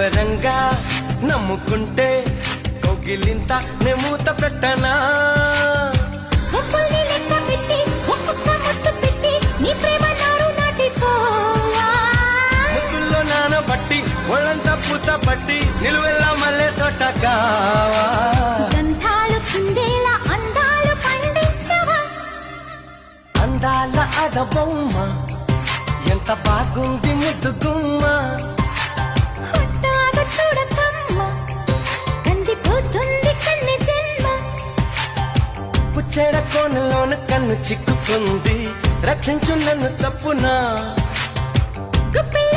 నిబ్బరంగా నమ్ముకుంటే కౌగిలింత నే మూత పెట్టనా ఒక్కల్ని లెక్క పెట్టి ఒక్కొక్క ముద్దు పెట్టి నీ ప్రేమ నారు నాటిపోవా ముద్దుల్లో నానబట్టి ఒళ్ళంతా పూత పట్టి నిలువెల్లా మల్లె తోట కావా గంధాలు చిందేలా అందాలు పండించవా అందాల అడబొమ్మ ఎంత బాగుంది ముద్దు గుమ్మ హొట్టాగా చూడకమ్మ కందిపోతుంది కన్నె జన్మ పుచ్చేడ కోనలోన కన్ను చిక్కుకుంది రక్షించు నన్ను చప్పునా గుప్పిళ్ళ